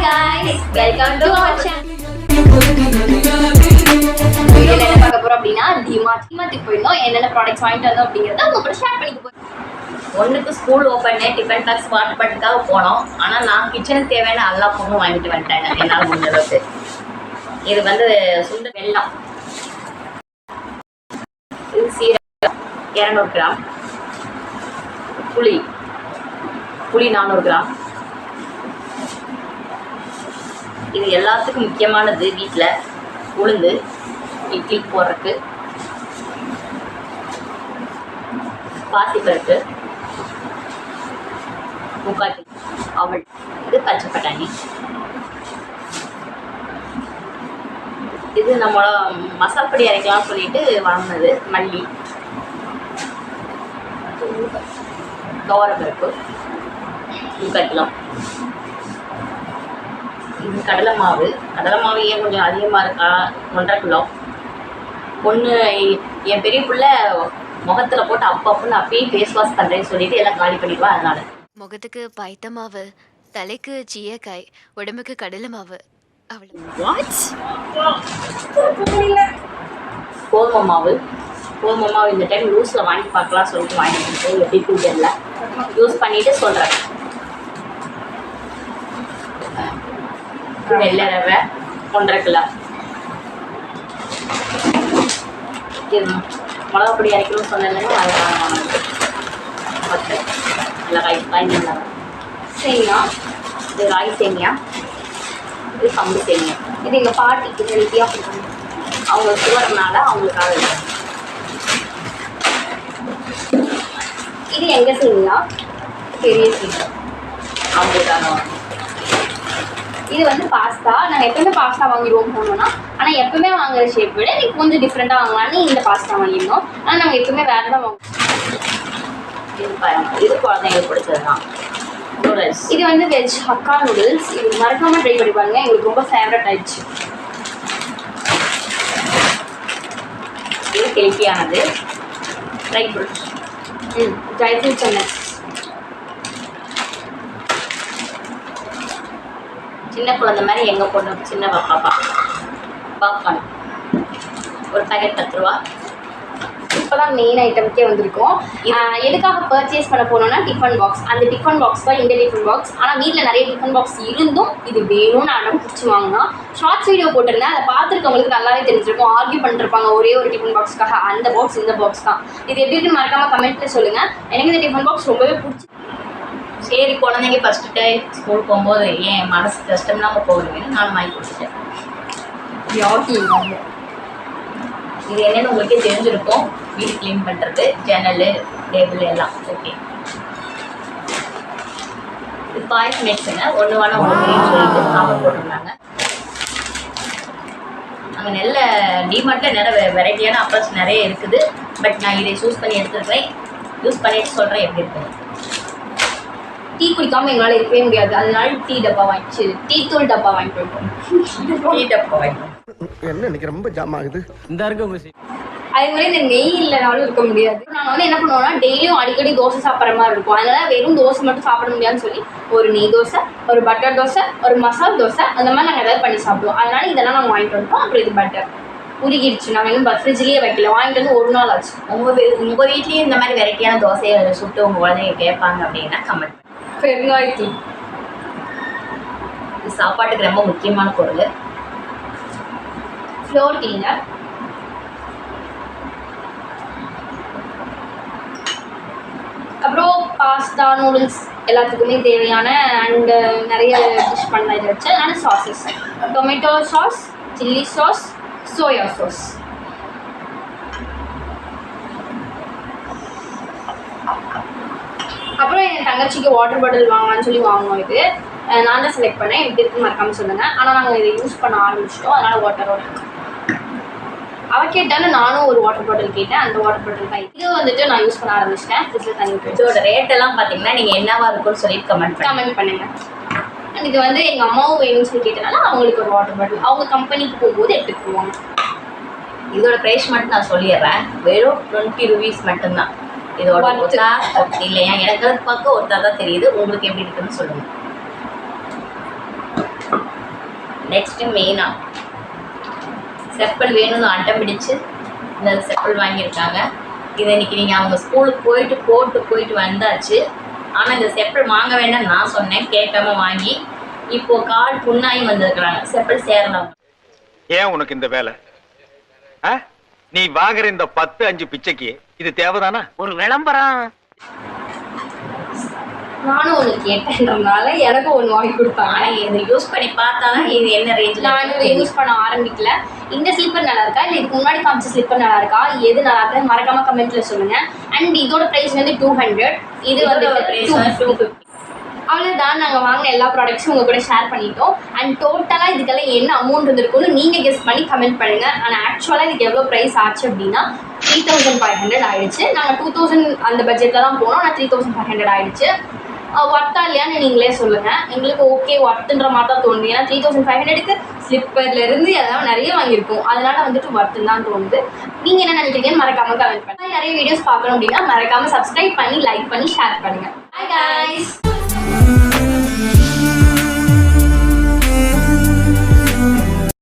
guys, welcome to our channel. வீடியோல என்ன பார்க்க போறோம் அப்படினா டிமார்ட் போயிருந்தோம். என்னென்ன ப்ராடக்ட்ஸ் வாங்கிட்டு வந்தோம் அப்படிங்கறத உங்க கூட ஷேர் பண்ணிக்க போறோம். ஒன்றுக்கு school open tiffin box water பாட்டிலுக்காக போனோம். ஆனால் நான் கிச்சனுக்கு தேவையான எல்லா பொருளும் வாங்கிட்டு வந்துட்டேன் என்னால் முடிஞ்ச அளவுக்கு. இது வந்து சுண்டல் வெல்லம், இது சீரகம் 200 கிராம், புளி 400 கிராம். இது எல்லாத்துக்கும் முக்கியமானது வீட்டில் உளுந்து இட்லி போடுறதுக்கு, பாசிப்பருப்பு 3/4 கிலோ, அவல், இது பச்சை பட்டாணி. இது நம்ம மசால் பொடி அரைக்கலாம் சொல்லிட்டு வாங்கினது. மல்லி, துவரம்பருப்பு 3/4 கிலோ. இது கடலை மாவு ஏன் கொஞ்சம் அதிகமாக இருக்கா, 1.5 கிலோ. ஒன்று என் பெரிய பிள்ளை முகத்தில் போட்டு அப்பப்போ அப்பயே ஃபேஸ் வாஷ் பண்ணுறேன்னு சொல்லிட்டு எல்லாம் காலி பண்ணிடுவா. அதனால முகத்துக்கு பைத்த மாவு, தலைக்கு சீயக்காய், உடம்புக்கு கடலை மாவு. கோதுமை மாவு இந்த டைம் லூஸில் வாங்கி பார்க்கலாம் சொல்லிட்டு வாங்கிட்டு எப்படி கூட்டல யூஸ் பண்ணிட்டு சொல்கிறேன். வெள்ளை ரவை 1.5 கிலோ. இது மிளகா பொடி அரைக்கணும்னு சொன்னேன்னா அது நல்லா காய்ஞ்சிருந்தா சேமியா, இது ராய் சேமியா, இது கம்பு சேமியா. இது எங்கள் பாட்டிக்கு ஹெல்த்தியாக கொடுக்கணும். அவங்க சுகர்னால அவங்களுக்காக இருக்கும். இது எங்கள் சேமியா, பெரிய சேமியா அவங்களுக்காக. இது வந்து பாஸ்தா. நாங்கள் எப்பவுமே பாஸ்தா வாங்கிடுவோம் போனோம்னா, ஆனால் எப்பவுமே வாங்குற ஷேப் விட இன்னைக்கு கொஞ்சம் டிஃப்ரெண்ட்டாக வாங்கலான்னு இந்த பாஸ்தா வாங்கியிருந்தோம். ஆனால் நாங்கள் எப்பவுமே வேறு தான் வாங்குவோம். இது குழந்தைங்களுக்கு பிடிச்சது தான் நூடுல்ஸ். இது வந்து வெஜ் ஹக்கா நூடுல்ஸ். இது மறக்காமல் ட்ரை பண்ணி பாருங்க, எங்களுக்கு ரொம்ப ஃபேவரட் ஆயிடுச்சு. இது ஹெல்த்தியானது dry fruits. Dry fruits and nuts. சின்ன குழந்தை மாதிரி எங்கள் பொண்ணு சின்ன பாப்பா பாப்கார்ன் ஒரு பேக்கெட் 10 ரூபா. இப்போ தான் மெயின் ஐட்டம்க்கே வந்திருக்கோம். எதுக்காக பர்ச்சேஸ் பண்ண போனோம்னா டிஃபன் பாக்ஸ். அந்த டிஃபன் பாக்ஸ் தான் இந்த டிஃபன் பாக்ஸ். ஆனால் வீட்டில் நிறைய டிஃபன் பாக்ஸ் இருந்தும் இது வேணும்னு அடம் பிடிச்சி வாங்கினா ஷார்ட்ஸ் வீடியோ போட்டிருந்தேன். அதை பார்த்துருக்கவங்களுக்கு நல்லாவே தெரிஞ்சிருக்கும். ஆர்கியூ பண்ணிருப்பாங்க ஒரே ஒரு டிஃபன் பாக்ஸ்க்காக. அந்த பாக்ஸ் இந்த பாக்ஸ் தான். இது எப்படி இருக்குன்னு மறக்காமல் கமெண்ட்டில் சொல்லுங்கள். எனக்கு இந்த டிஃபன் பாக்ஸ் ரொம்பவே பிடிச்சி. சரி, குழந்தைங்க ஃபஸ்ட்டு டைம் ஸ்கூல் போகும்போது ஏன் மனசு கஷ்டம்னாம போகுதுன்னு நானும் வாங்கி கொடுத்துட்டேன். இது என்னென்னு உங்களுக்கே தெரிஞ்சிருக்கும். வீடு க்ளீன் பண்ணுறது, ஜன்னல், டேபிள் எல்லாம். ஓகே, இது பாய்ஸ் மேக்ஸுங்க 1 வானா 1 சொல்லிட்டு ஆஃபர் போட்டிருந்தாங்க. அங்கே நல்ல டிமார்ட்டில் நிறைய வெரைட்டியான ஆஃபர்ஸ் நிறைய இருக்குது. பட் நான் இதை சூஸ் பண்ணி எடுத்துருக்கிறேன். யூஸ் பண்ணிட்டு சொல்கிறேன் எப்படி இருக்குது. டீ குடிக்காமல் எங்களால் இருக்கவே முடியாது. அதனால டீ டப்பா வாங்கிச்சு, டீ தூள் டப்பா வாங்கிட்டு வந்தோம். டீ டப்பா வாங்கிட்டோம். என்ன இன்னைக்கு ரொம்ப ஜாம் ஆகுது. அதே மாதிரி இந்த நெய் இல்லைனாலும் இருக்க முடியாது. நாங்கள் வந்து என்ன பண்ணுவோம்னா டெய்லியும் அடிக்கடி தோசை சாப்பிட்ற மாதிரி இருக்கும். அதனால வெறும் தோசை மட்டும் சாப்பிட முடியாதுன்னு சொல்லி ஒரு நெய் தோசை, ஒரு பட்டர் தோசை, ஒரு மசால் தோசை, அந்த மாதிரி நாங்கள் ஏதாவது பண்ணி சாப்பிடுவோம். அதனால இதெல்லாம் நாங்கள் வாங்கிட்டு வந்துட்டோம். அப்புறம் இது பட்டர் உருகிடுச்சு. நாங்கள் இன்னும் ஃப்ரிட்ஜ்லேயே வைக்கல, வாங்கிட்டு வந்து 1 நாள் ஆச்சு. உங்கள் வீட்லேயும் இந்த மாதிரி வெரைட்டியான தோசையை சுட்டு உங்கள் குழந்தைங்க கேட்பாங்க அப்படின்னா கமெண்ட். பெருங்காயத்தூள் இது சாப்பாட்டுக்கு ரொம்ப முக்கியமான பொருள். ஃப்ளோர் கிளீனர், அப்புறம் பாஸ்தா நூடுல்ஸ் எல்லாத்துக்குமே தேவையான அண்டு நிறைய டிஷ் பண்ண இதை வச்சு. அதனால sauces, tomato sauce, chilli sauce, soya sauce. அப்புறம் என் தங்கச்சிக்கு வாட்டர் பாட்டில் வாங்கலான்னு சொல்லி வாங்கினோம். இது நான் தான் செலக்ட் பண்ணேன். எப்படி இருக்குன்னு மறக்காமல் சொல்லுங்கள். ஆனால் நாங்கள் இதை யூஸ் பண்ண ஆரம்பிச்சிட்டோம். அதனால் வாட்டரோட அவள் கேட்டாலும் நானும் ஒரு வாட்டர் பாட்டில் கேட்டேன். அந்த வாட்டர் பாட்டில் தான் இது வந்துட்டு நான் யூஸ் பண்ண ஆரம்பிச்சிட்டேன். ஃப்ரிட்ஜில் தண்ணி ஊற்றி. இதோட ரேட்டெல்லாம் பார்த்தீங்கன்னா நீங்கள் என்னவா இருக்குன்னு சொல்லி கமெண்ட் பண்ணுங்கள். இது வந்து எங்கள் அம்மாவும் வேணும்னு சொல்லி கேட்டனால அவங்களுக்கு ஒரு வாட்டர் பாட்டில் அவங்க கம்பெனிக்கு போகும்போது எடுத்துகிட்டு போவாங்க. இதோட ப்ரைஸ் மட்டும் நான் சொல்லிடுறேன். வெறும் 20 ரூபீஸ் மட்டும்தான். இதோட ஒத்தா இல்லையா எனக்கு பார்க்க ஒத்தா தான் தெரியுது. உங்களுக்கு எப்படி இருக்குன்னு சொல்லுங்கள். நெக்ஸ்ட்டு மெயினா செப்பல் வேணும்னு அட்டம் பிடிச்சு இந்த செப்பல் வாங்கியிருக்காங்க. இதை இன்னைக்கு நீங்கள் அவங்க ஸ்கூலுக்கு போயிட்டு வந்தாச்சு. ஆனால் இந்த செப்பல் வாங்க வேண்டாம் நான் சொன்னேன், கேட்காம வாங்கி இப்போது கால் புண்ணாகி வந்திருக்கிறாங்க. செப்பல் சேரலாம். ஏன் உனக்கு இந்த வேலை? நீ வாங்குற இந்த 10-5 பிச்சைக்கு இது தேவைதானா? ஒரு விளம்பரம். நானும் ஒன்று கேட்டேன்றதுனால எனக்கும் ஒன்று வாங்கி கொடுத்தாங்க. ஆனால் இதை யூஸ் பண்ணி பார்த்தாலும் இது என்ன ரேஞ்சில்? நானும் இதை யூஸ் பண்ண ஆரம்பிக்கல. இந்த ஸ்லிப்பர் நல்லா இருக்கா இல்லை இதுக்கு முன்னாடி காமிச்ச ஸ்லிப்பர் நல்லா இருக்கா, எது நல்லா இருக்கா மறக்காம கமெண்ட்ல சொல்லுங்க. அண்ட் இதோட ப்ரைஸ் வந்து 200, இது வந்து 250. அவ்வளோதான், நாங்கள் வாங்கின எல்லா ப்ராடக்ட்ஸும் உங்கள் கூட ஷேர் பண்ணிட்டோம். அண்ட் டோட்டலாக இதுக்கெல்லாம் என்ன அமௌண்ட் வந்துருக்குன்னு நீங்கள் கெஸ் பண்ணி கமெண்ட் பண்ணுங்கள். ஆனால் ஆக்சுவலாக இதுக்கு எவ்வளோ ப்ரைஸ் ஆச்சு அப்படின்னா 3500 ஆயிடுச்சு. நாங்கள் 2000 அந்த பட்ஜெட்டில் தான் போனோம். ஆனால் 3500 ஆயிடுச்சு. ஒர்த்தா இல்லையான்னு நீங்களே சொல்லுங்கள். எங்களுக்கு ஓகே ஒர்த்துன்ற மாதிரி தான் தோணுது. ஏன்னா 3500க்கு ஸ்லிப்பர்லேருந்து அதெல்லாம் நிறைய வாங்கியிருக்கோம். அதனால வந்துட்டு ஒர்த்துன்னு தான் தோணுது. நீங்கள் என்ன நினைக்கிறீங்கன்னு மறக்காமல் கமெண்ட் பண்ணுங்கள். நிறைய வீடியோஸ் பார்க்கணும் அப்படின்னா மறக்காமல் சப்ஸ்கிரைப் பண்ணி லைக் பண்ணி ஷேர் பண்ணுங்கள். Bye guys.